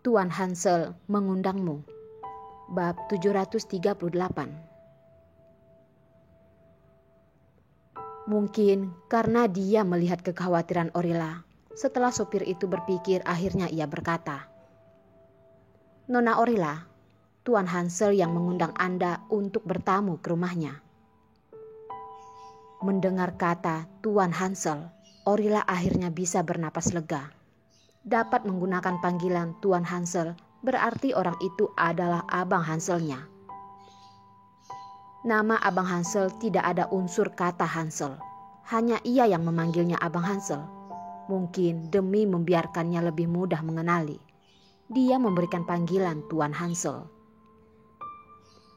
Tuan Hansel mengundangmu. Bab 738. Mungkin karena dia melihat kekhawatiran Orilla, setelah sopir itu berpikir, akhirnya ia berkata, "Nona Orilla, Tuan Hansel yang mengundang Anda untuk bertamu ke rumahnya." Mendengar kata Tuan Hansel, Orilla akhirnya bisa bernapas lega. Dapat menggunakan panggilan Tuan Hansel berarti orang itu adalah Abang Hanselnya. Nama Abang Hansel tidak ada unsur kata Hansel. Hanya ia yang memanggilnya Abang Hansel. Mungkin demi membiarkannya lebih mudah mengenali, dia memberikan panggilan Tuan Hansel.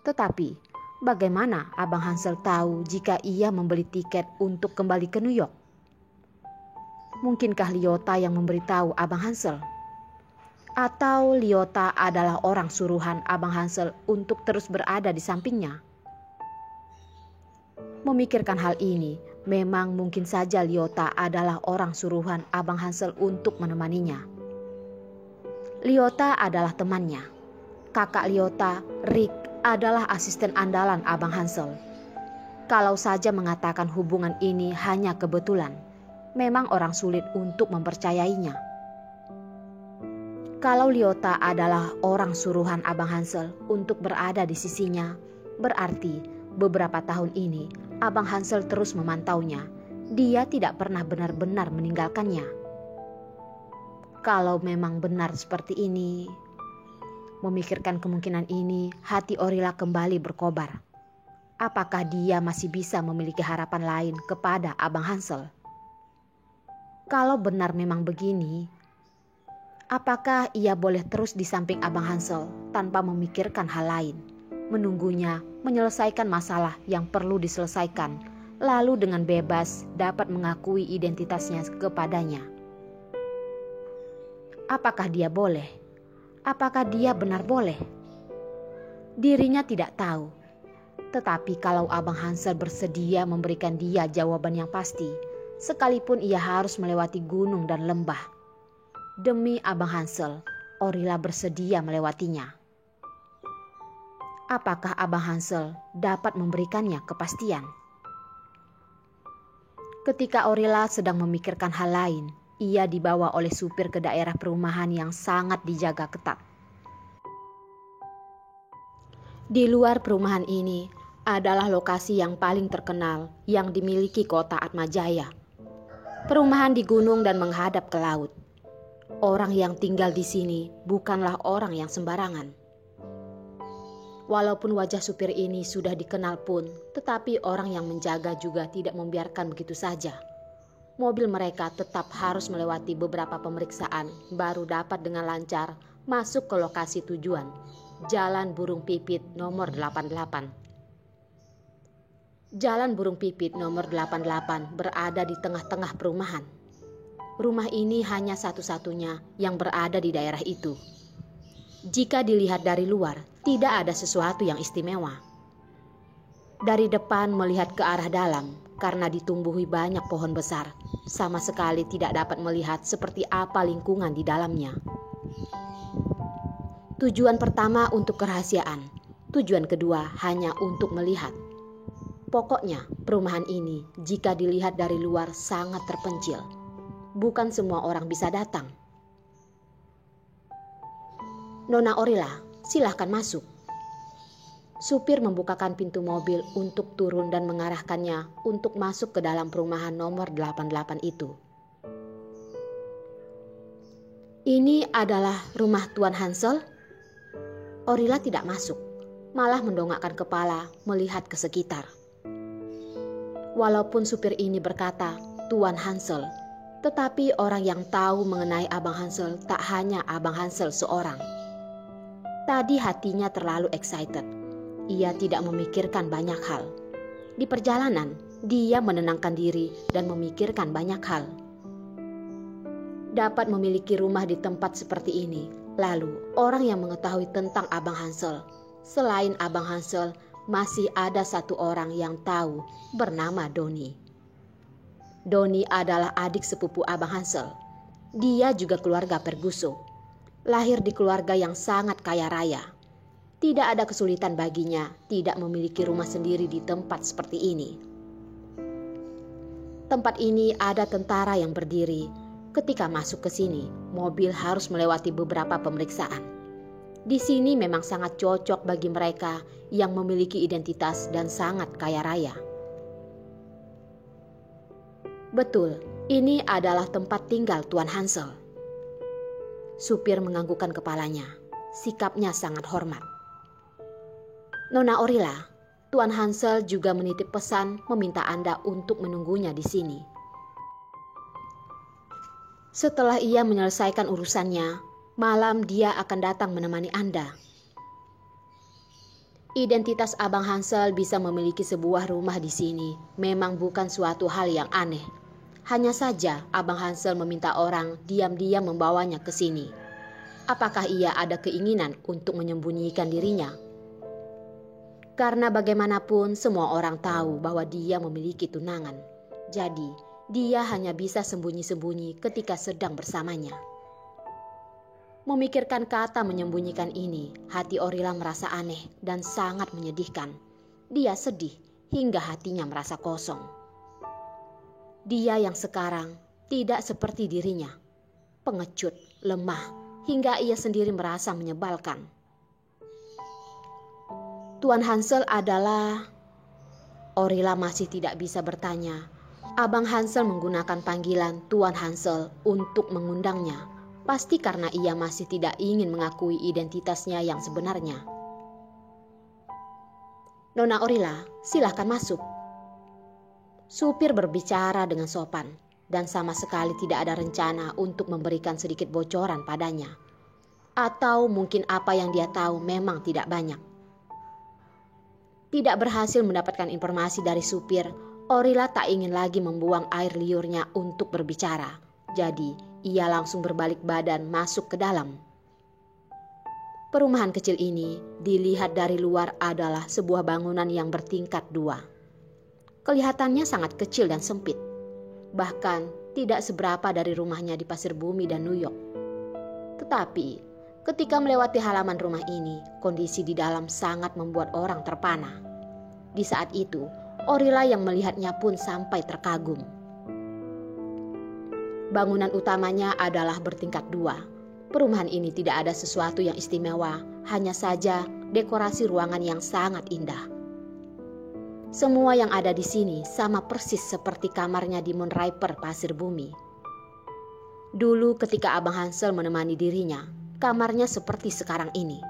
Tetapi bagaimana Abang Hansel tahu jika ia membeli tiket untuk kembali ke New York? Mungkinkah Lyota yang memberitahu Abang Hansel? Atau Lyota adalah orang suruhan Abang Hansel untuk terus berada di sampingnya? Memikirkan hal ini, memang mungkin saja Lyota adalah orang suruhan Abang Hansel untuk menemaninya. Lyota adalah temannya. Kakak Lyota, Rick, adalah asisten andalan Abang Hansel. Kalau saja mengatakan hubungan ini hanya kebetulan, memang orang sulit untuk mempercayainya. Kalau Lyota adalah orang suruhan Abang Hansel untuk berada di sisinya, berarti beberapa tahun ini Abang Hansel terus memantaunya. Dia tidak pernah benar-benar meninggalkannya. Kalau memang benar seperti ini, memikirkan kemungkinan ini, hati Orilla kembali berkobar. Apakah dia masih bisa memiliki harapan lain kepada Abang Hansel? Kalau benar memang begini, apakah ia boleh terus di samping Abang Hansel tanpa memikirkan hal lain, menunggunya menyelesaikan masalah yang perlu diselesaikan, lalu dengan bebas dapat mengakui identitasnya kepadanya? Apakah dia boleh? Apakah dia benar boleh? Dirinya tidak tahu. Tetapi kalau Abang Hansel bersedia memberikan dia jawaban yang pasti, sekalipun ia harus melewati gunung dan lembah, demi Abang Hansel, Orilla bersedia melewatinya. Apakah Abang Hansel dapat memberikannya kepastian? Ketika Orilla sedang memikirkan hal lain, ia dibawa oleh supir ke daerah perumahan yang sangat dijaga ketat. Di luar perumahan ini adalah lokasi yang paling terkenal yang dimiliki kota Atmajaya. Perumahan di gunung dan menghadap ke laut. Orang yang tinggal di sini bukanlah orang yang sembarangan. Walaupun wajah supir ini sudah dikenal pun, tetapi orang yang menjaga juga tidak membiarkan begitu saja. Mobil mereka tetap harus melewati beberapa pemeriksaan baru dapat dengan lancar masuk ke lokasi tujuan, Jalan Burung Pipit nomor 88. Jalan Burung Pipit nomor 88 berada di tengah-tengah perumahan. Rumah ini hanya satu-satunya yang berada di daerah itu. Jika dilihat dari luar, tidak ada sesuatu yang istimewa. Dari depan melihat ke arah dalam, karena ditumbuhi banyak pohon besar, sama sekali tidak dapat melihat seperti apa lingkungan di dalamnya. Tujuan pertama untuk kerahasiaan, tujuan kedua hanya untuk melihat. Pokoknya perumahan ini jika dilihat dari luar sangat terpencil. Bukan semua orang bisa datang. "Nona Orilla, silahkan masuk." Supir membukakan pintu mobil untuk turun dan mengarahkannya untuk masuk ke dalam perumahan nomor 88 itu. "Ini adalah rumah Tuan Hansel?" Orilla tidak masuk, malah mendongakkan kepala melihat ke sekitar. Walaupun supir ini berkata Tuan Hansel, tetapi orang yang tahu mengenai Abang Hansel tak hanya Abang Hansel seorang. Tadi hatinya terlalu excited. Ia tidak memikirkan banyak hal. Di perjalanan, dia menenangkan diri dan memikirkan banyak hal. Dapat memiliki rumah di tempat seperti ini, lalu orang yang mengetahui tentang Abang Hansel, selain Abang Hansel, masih ada satu orang yang tahu bernama Doni. Doni adalah adik sepupu Abang Hansel. Dia juga keluarga Perguso. lahir di keluarga yang sangat kaya raya. Tidak ada kesulitan baginya tidak memiliki rumah sendiri di tempat seperti ini. Tempat ini ada tentara yang berdiri. Ketika masuk ke sini, mobil harus melewati beberapa pemeriksaan. Di sini memang sangat cocok bagi mereka yang memiliki identitas dan sangat kaya raya. Betul, ini adalah tempat tinggal Tuan Hansel. Supir menganggukkan kepalanya. Sikapnya sangat hormat. Nona Orila, Tuan Hansel juga menitip pesan meminta Anda untuk menunggunya di sini. Setelah ia menyelesaikan urusannya, malam dia akan datang menemani Anda. Identitas Abang Hansel bisa memiliki sebuah rumah di sini memang bukan suatu hal yang aneh. Hanya saja Abang Hansel meminta orang diam-diam membawanya ke sini. Apakah ia ada keinginan untuk menyembunyikan dirinya? Karena bagaimanapun semua orang tahu bahwa dia memiliki tunangan. Jadi dia hanya bisa sembunyi-sembunyi ketika sedang bersamanya. Memikirkan kata menyembunyikan ini, hati Orila merasa aneh dan sangat menyedihkan. Dia sedih hingga hatinya merasa kosong. Dia yang sekarang tidak seperti dirinya, pengecut, lemah, hingga ia sendiri merasa menyebalkan. Tuan Hansel adalah... Orila masih tidak bisa bertanya. Abang Hansel menggunakan panggilan Tuan Hansel untuk mengundangnya. Pasti karena ia masih tidak ingin mengakui identitasnya yang sebenarnya. Nona Orila, silahkan masuk. Supir berbicara dengan sopan dan sama sekali tidak ada rencana untuk memberikan sedikit bocoran padanya. Atau mungkin apa yang dia tahu memang tidak banyak. Tidak berhasil mendapatkan informasi dari supir, Orila tak ingin lagi membuang air liurnya untuk berbicara. Jadi ia langsung berbalik badan masuk ke dalam. Perumahan kecil ini dilihat dari luar adalah sebuah bangunan yang bertingkat 2. Kelihatannya sangat kecil dan sempit. Bahkan tidak seberapa dari rumahnya di Pasir Bumi dan New York. Tetapi ketika melewati halaman rumah ini, kondisi di dalam sangat membuat orang terpana. Di saat itu, Orila yang melihatnya pun sampai terkagum. Bangunan utamanya adalah bertingkat 2. Perumahan ini tidak ada sesuatu yang istimewa, hanya saja dekorasi ruangan yang sangat indah. Semua yang ada di sini sama persis seperti kamarnya di Moonriper Pasir Bumi. Dulu ketika Abang Hansel menemani dirinya, kamarnya seperti sekarang ini.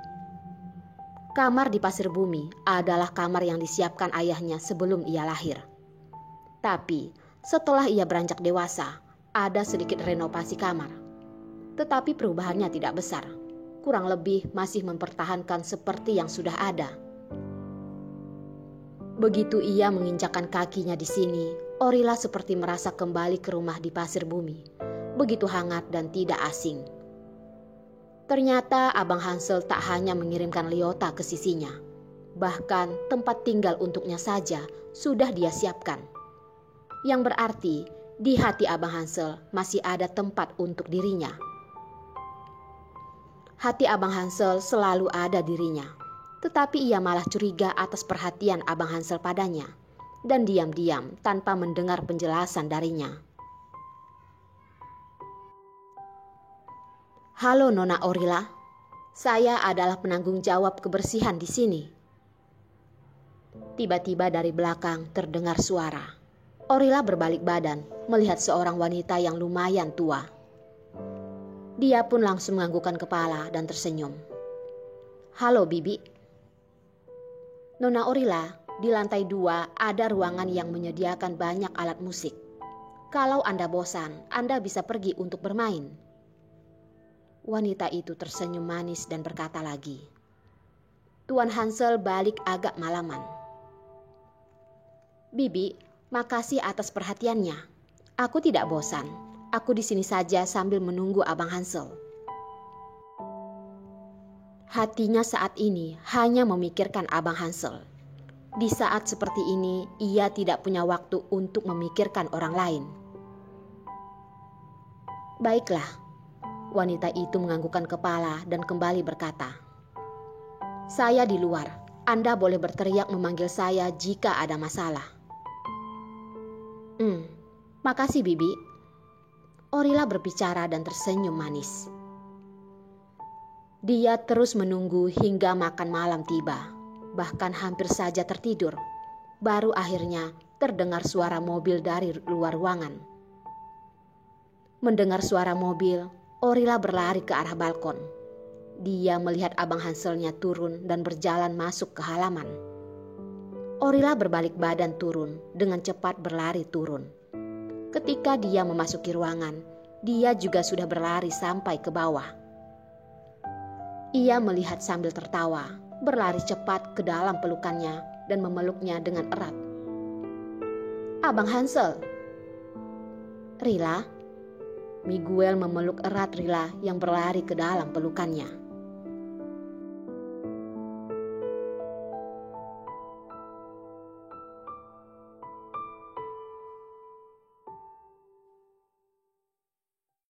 Kamar di Pasir Bumi adalah kamar yang disiapkan ayahnya sebelum ia lahir. Tapi setelah ia beranjak dewasa, ada sedikit renovasi kamar. Tetapi perubahannya tidak besar. Kurang lebih masih mempertahankan seperti yang sudah ada. Begitu ia menginjakkan kakinya di sini, Orila seperti merasa kembali ke rumah di Pasir Bumi. Begitu hangat dan tidak asing. Ternyata Abang Hansel tak hanya mengirimkan Lyota ke sisinya. Bahkan tempat tinggal untuknya saja sudah dia siapkan. Yang berarti di hati Abang Hansel masih ada tempat untuk dirinya. Hati Abang Hansel selalu ada dirinya. Tetapi ia malah curiga atas perhatian Abang Hansel padanya dan diam-diam tanpa mendengar penjelasan darinya. Halo Nona Orila, saya adalah penanggung jawab kebersihan di sini. Tiba-tiba dari belakang terdengar suara. Orila berbalik badan melihat seorang wanita yang lumayan tua. Dia pun langsung menganggukkan kepala dan tersenyum. Halo Bibi. Nona Orila, di lantai 2 ada ruangan yang menyediakan banyak alat musik. Kalau Anda bosan, Anda bisa pergi untuk bermain. Wanita itu tersenyum manis dan berkata lagi. Tuan Hansel balik agak malaman. Bibi, makasih atas perhatiannya. Aku tidak bosan. Aku di sini saja sambil menunggu Abang Hansel. Hatinya saat ini hanya memikirkan Abang Hansel. Di saat seperti ini, ia tidak punya waktu untuk memikirkan orang lain. Baiklah, Wanita itu menganggukkan kepala dan kembali berkata, "Saya di luar. Anda boleh berteriak memanggil saya jika ada masalah." Makasih Bibi." Orila berbicara dan tersenyum manis. Dia terus menunggu hingga makan malam tiba, bahkan hampir saja tertidur. Baru akhirnya terdengar suara mobil dari luar ruangan. Mendengar suara mobil, Orila berlari ke arah balkon. Dia melihat Abang Hanselnya turun dan berjalan masuk ke halaman. Orila berbalik badan turun, dengan cepat berlari turun. Ketika dia memasuki ruangan, dia juga sudah berlari sampai ke bawah. Ia melihat sambil tertawa, berlari cepat ke dalam pelukannya dan memeluknya dengan erat. "Abang Hansel." "Rila." Miguel memeluk erat Rila yang berlari ke dalam pelukannya.